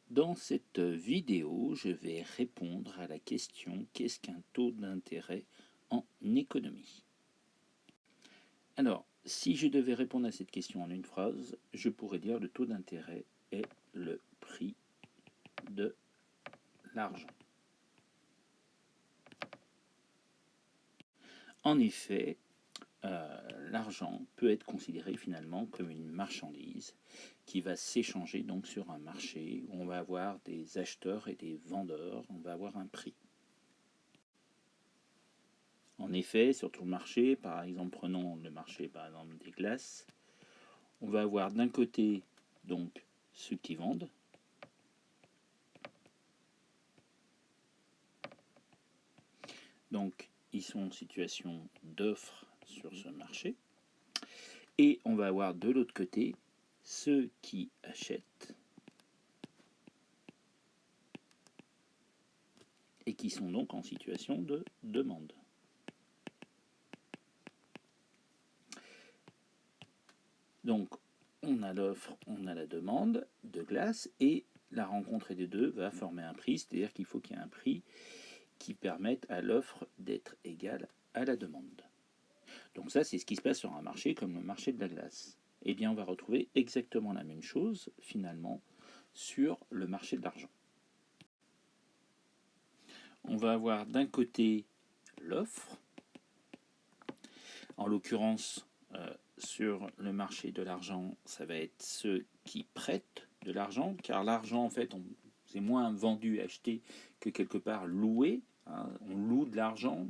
Dans cette vidéo, je vais répondre à la question qu'est-ce qu'un taux d'intérêt en économie? Alors, si je devais répondre à cette question en une phrase, je pourrais dire le taux d'intérêt est le prix de l'argent. En effet, l'argent peut être considéré finalement comme une marchandise qui va s'échanger donc sur un marché où on va avoir des acheteurs et des vendeurs, on va avoir un prix. En effet, sur tout le marché, par exemple, prenons le marché par exemple des glaces, on va avoir d'un côté donc ceux qui vendent, donc ils sont en situation d'offre sur ce marché, et on va avoir de l'autre côté ceux qui achètent et qui sont donc en situation de demande. Donc on a l'offre, on a la demande de glace, et la rencontre des deux va former un prix, c'est-à-dire qu'il faut qu'il y ait un prix qui permette à l'offre d'être égale à la demande. Donc ça, c'est ce qui se passe sur un marché comme le marché de la glace. Eh bien, on va retrouver exactement la même chose, finalement, sur le marché de l'argent. On va avoir d'un côté l'offre, en l'occurrence, sur le marché de l'argent, ça va être ceux qui prêtent de l'argent, car l'argent, en fait, c'est moins vendu, acheté, que quelque part loué. Hein, on loue de l'argent,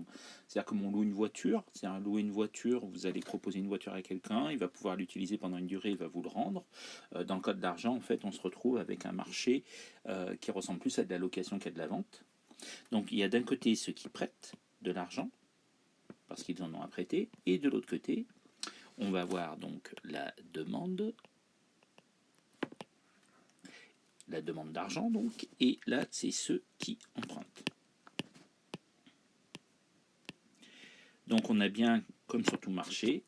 c'est-à-dire comme on loue une voiture. C'est-à-dire louer une voiture, vous allez proposer une voiture à quelqu'un, il va pouvoir l'utiliser pendant une durée, il va vous le rendre. Dans le cas de l'argent, en fait, on se retrouve avec un marché qui ressemble plus à de la location qu'à de la vente. Donc il y a d'un côté ceux qui prêtent de l'argent, parce qu'ils en ont à prêter, et de l'autre côté, on va voir donc la demande d'argent, donc, et là, c'est ceux qui empruntent. Donc, on a bien, comme sur tout marché,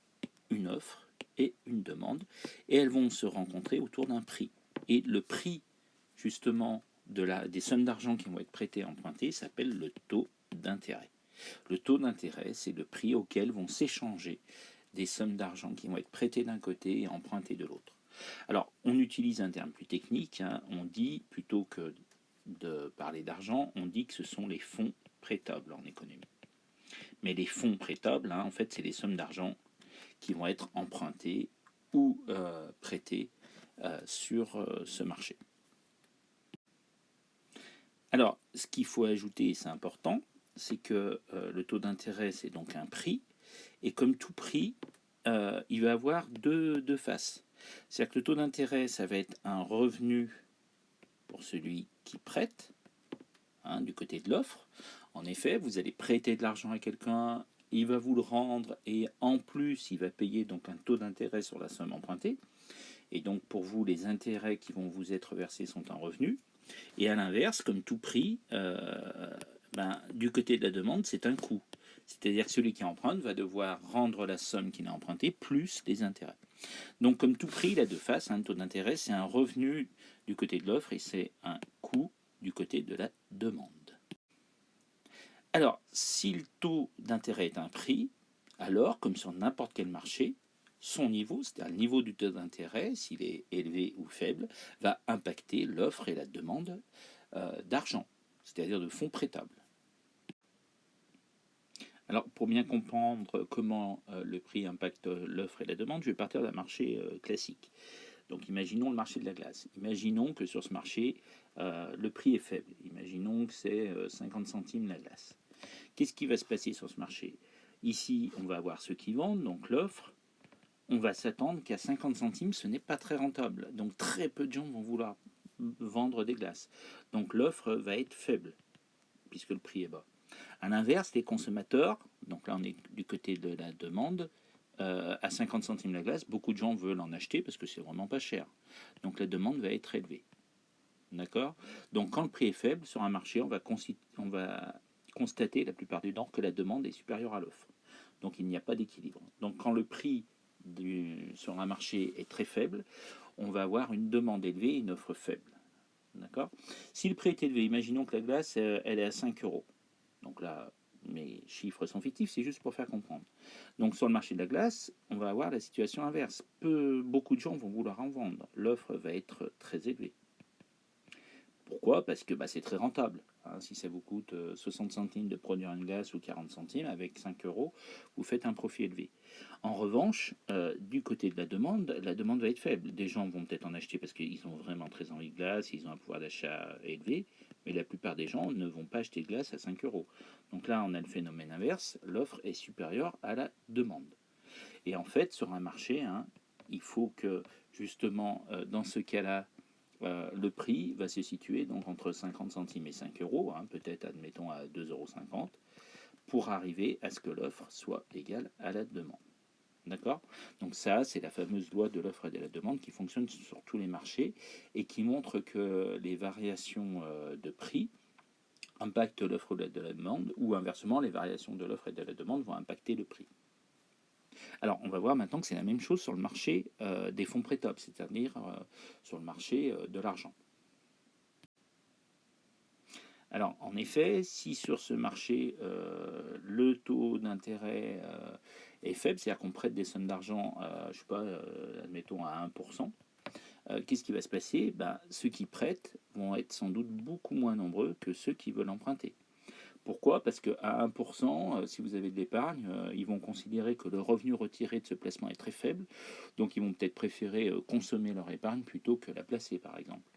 une offre et une demande, et elles vont se rencontrer autour d'un prix. Et le prix, justement, des sommes d'argent qui vont être prêtées et empruntées s'appelle le taux d'intérêt. Le taux d'intérêt, c'est le prix auquel vont s'échanger des sommes d'argent qui vont être prêtées d'un côté et empruntées de l'autre. Alors, on utilise un terme plus technique, hein, on dit, plutôt que de parler d'argent, on dit que ce sont les fonds prêtables en économie. Mais les fonds prêtables, hein, en fait, c'est les sommes d'argent qui vont être empruntées ou prêtées sur ce marché. Alors, ce qu'il faut ajouter, et c'est important, c'est que le taux d'intérêt, c'est donc un prix, et comme tout prix, il va avoir deux faces. C'est-à-dire que le taux d'intérêt, ça va être un revenu pour celui qui prête, hein, du côté de l'offre. En effet, vous allez prêter de l'argent à quelqu'un, il va vous le rendre, et en plus, il va payer donc un taux d'intérêt sur la somme empruntée. Et donc, pour vous, les intérêts qui vont vous être versés sont un revenu. Et à l'inverse, comme tout prix, du côté de la demande, c'est un coût. C'est-à-dire que celui qui emprunte va devoir rendre la somme qu'il a empruntée plus les intérêts. Donc, comme tout prix, il a deux faces. Un taux d'intérêt, c'est un revenu du côté de l'offre, et c'est un coût du côté de la demande. Alors, si le taux d'intérêt est un prix, alors, comme sur n'importe quel marché, son niveau, c'est-à-dire le niveau du taux d'intérêt, s'il est élevé ou faible, va impacter l'offre et la demande d'argent, c'est-à-dire de fonds prêtables. Alors, pour bien comprendre comment le prix impacte l'offre et la demande, je vais partir d'un marché classique. Donc, imaginons le marché de la glace. Imaginons que sur ce marché, le prix est faible. Imaginons que c'est 50 centimes la glace. Qu'est-ce qui va se passer sur ce marché? Ici, on va avoir ceux qui vendent, donc l'offre. On va s'attendre qu'à 50 centimes, ce n'est pas très rentable. Donc, très peu de gens vont vouloir vendre des glaces. Donc, l'offre va être faible, puisque le prix est bas. A l'inverse, les consommateurs, donc là on est du côté de la demande, à 50 centimes la glace, beaucoup de gens veulent en acheter parce que c'est vraiment pas cher. Donc la demande va être élevée. D'accord? Donc quand le prix est faible sur un marché, on va constater la plupart du temps que la demande est supérieure à l'offre. Donc il n'y a pas d'équilibre. Donc quand le prix sur un marché est très faible, on va avoir une demande élevée et une offre faible. D'accord? Si le prix est élevé, imaginons que la glace, elle est à 5 euros. Donc là, mes chiffres sont fictifs, c'est juste pour faire comprendre. Donc sur le marché de la glace, on va avoir la situation inverse. Beaucoup de gens vont vouloir en vendre. L'offre va être très élevée. Pourquoi? Parce que c'est très rentable. Hein. Si ça vous coûte 60 centimes de produire une glace ou 40 centimes, avec 5 euros, vous faites un profit élevé. En revanche, du côté de la demande va être faible. Des gens vont peut-être en acheter parce qu'ils ont vraiment très envie de glace, ils ont un pouvoir d'achat élevé, mais la plupart des gens ne vont pas acheter de glace à 5 euros. Donc là, on a le phénomène inverse, l'offre est supérieure à la demande. Et en fait, sur un marché, hein, il faut que justement, dans ce cas-là, le prix va se situer donc entre 50 centimes et 5 euros, hein, peut-être admettons à 2,50 €, pour arriver à ce que l'offre soit égale à la demande. D'accord? Donc ça, c'est la fameuse loi de l'offre et de la demande qui fonctionne sur tous les marchés et qui montre que les variations de prix impactent l'offre et de la demande, ou inversement, les variations de l'offre et de la demande vont impacter le prix. Alors, on va voir maintenant que c'est la même chose sur le marché des fonds prêtables, c'est-à-dire sur le marché de l'argent. Alors, en effet, si sur ce marché, le taux d'intérêt est faible, c'est-à-dire qu'on prête des sommes d'argent, je sais pas, admettons à 1%, qu'est-ce qui va se passer? Ceux qui prêtent vont être sans doute beaucoup moins nombreux que ceux qui veulent emprunter. Pourquoi? Parce qu'à 1%, si vous avez de l'épargne, ils vont considérer que le revenu retiré de ce placement est très faible, donc ils vont peut-être préférer consommer leur épargne plutôt que la placer, par exemple.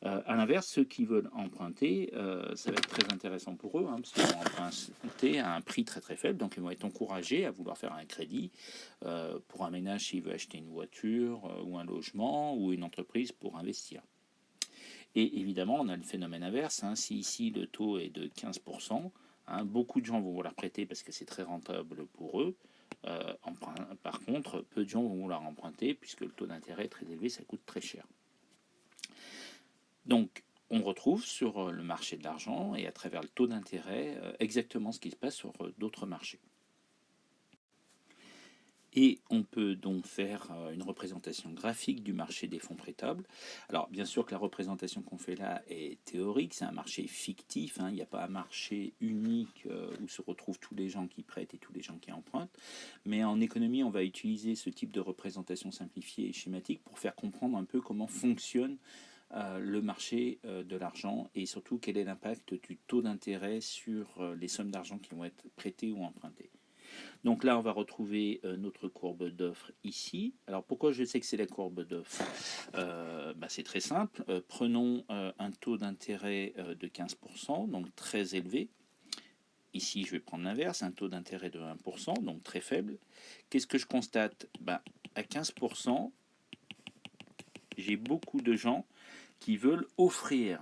À l'inverse, ceux qui veulent emprunter, ça va être très intéressant pour eux, hein, parce qu'ils vont emprunter à un prix très très faible, donc ils vont être encouragés à vouloir faire un crédit pour un ménage s'il veut acheter une voiture ou un logement, ou une entreprise pour investir. Et évidemment, on a le phénomène inverse. Hein. Si ici le taux est de 15%, hein, beaucoup de gens vont vouloir prêter parce que c'est très rentable pour eux. Par contre, peu de gens vont vouloir emprunter puisque le taux d'intérêt est très élevé, ça coûte très cher. Donc, on retrouve sur le marché de l'argent et à travers le taux d'intérêt exactement ce qui se passe sur d'autres marchés. Et on peut donc faire une représentation graphique du marché des fonds prêtables. Alors bien sûr que la représentation qu'on fait là est théorique, c'est un marché fictif, hein, il n'y a pas un marché unique où se retrouvent tous les gens qui prêtent et tous les gens qui empruntent, mais en économie on va utiliser ce type de représentation simplifiée et schématique pour faire comprendre un peu comment fonctionne le marché de l'argent et surtout quel est l'impact du taux d'intérêt sur les sommes d'argent qui vont être prêtées ou empruntées. Donc là, on va retrouver notre courbe d'offre ici. Alors pourquoi je sais que c'est la courbe d'offre? C'est très simple. Prenons un taux d'intérêt de 15%, donc très élevé. Ici, je vais prendre l'inverse, un taux d'intérêt de 1%, donc très faible. Qu'est-ce que je constate? À 15%, j'ai beaucoup de gens qui veulent offrir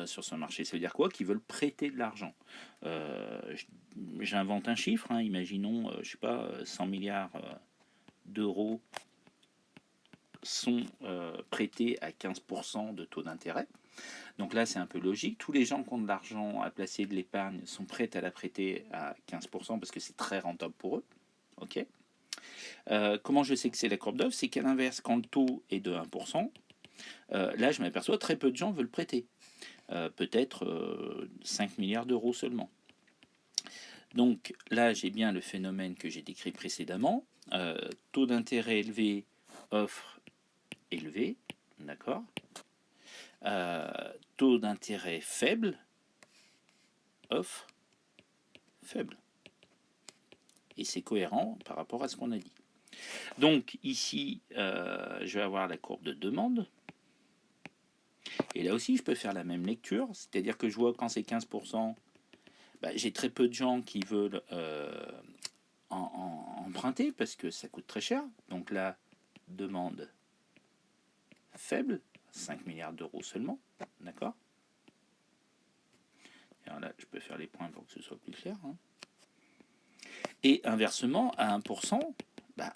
sur ce marché. Ça veut dire quoi? Qui veulent prêter de l'argent. J'invente un chiffre, hein, imaginons, je sais pas, 100 milliards d'euros sont prêtés à 15% de taux d'intérêt. Donc là, c'est un peu logique. Tous les gens qui ont de l'argent à placer, de l'épargne, sont prêts à la prêter à 15% parce que c'est très rentable pour eux. Ok. Comment je sais que c'est la courbe d'offre? C'est qu'à l'inverse, quand le taux est de 1%, là, je m'aperçois très peu de gens veulent prêter. Peut-être 5 milliards d'euros seulement. Donc là, j'ai bien le phénomène que j'ai décrit précédemment. Taux d'intérêt élevé, offre élevée, d'accord. Taux d'intérêt faible, offre faible. Et c'est cohérent par rapport à ce qu'on a dit. Donc ici, je vais avoir la courbe de demande. Et là aussi, je peux faire la même lecture, c'est-à-dire que je vois quand c'est 15%, j'ai très peu de gens qui veulent emprunter parce que ça coûte très cher. Donc la demande faible, 5 milliards d'euros seulement, d'accord. Alors là, je peux faire les points pour que ce soit plus clair. Hein. Et inversement, à 1%,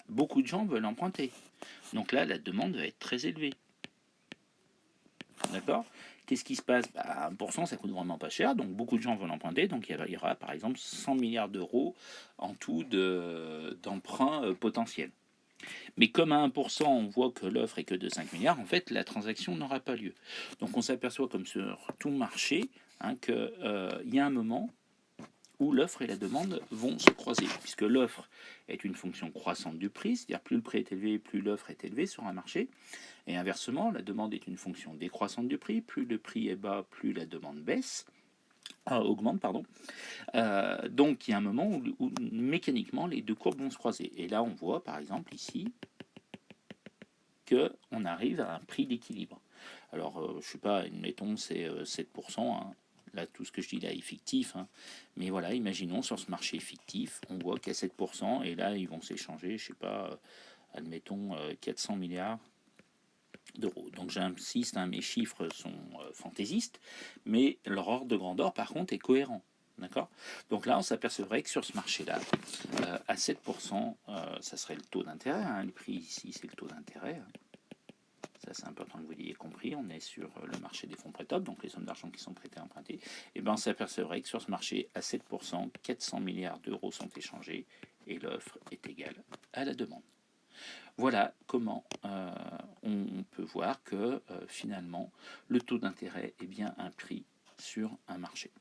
beaucoup de gens veulent emprunter. Donc là, la demande va être très élevée. D'accord. Qu'est-ce qui se passe? 1%, ça coûte vraiment pas cher, donc beaucoup de gens veulent emprunter. Donc il y aura par exemple 100 milliards d'euros en tout d'emprunts potentiels. Mais comme à 1%, on voit que l'offre est que de 5 milliards, en fait, la transaction n'aura pas lieu. Donc on s'aperçoit, comme sur tout marché, qu'il y a un moment où l'offre et la demande vont se croiser, puisque l'offre est une fonction croissante du prix, c'est-à-dire plus le prix est élevé, plus l'offre est élevée sur un marché, et inversement, la demande est une fonction décroissante du prix, plus le prix est bas, plus la demande augmente, pardon. Donc il y a un moment où mécaniquement les deux courbes vont se croiser. Et là on voit par exemple ici qu'on arrive à un prix d'équilibre. Alors je sais pas, admettons c'est 7%, hein. Là tout ce que je dis là est fictif, hein. Mais voilà, imaginons sur ce marché fictif, on voit qu'il y a 7%, et là ils vont s'échanger, je sais pas, admettons 400 milliards d'euros. Donc j'insiste, hein, mes chiffres sont fantaisistes, mais leur ordre de grandeur par contre est cohérent. D'accord. Donc là, on s'apercevrait que sur ce marché-là, à 7%, ça serait le taux d'intérêt, hein. Le prix ici, c'est le taux d'intérêt, hein. Ça, c'est important que vous l'ayez compris. On est sur le marché des fonds prêtables, donc les sommes d'argent qui sont prêtées et empruntées. Et bien, on s'apercevrait que sur ce marché, à 7%, 400 milliards d'euros sont échangés et l'offre est égale à la demande. Voilà comment on peut voir que finalement, le taux d'intérêt est bien un prix sur un marché.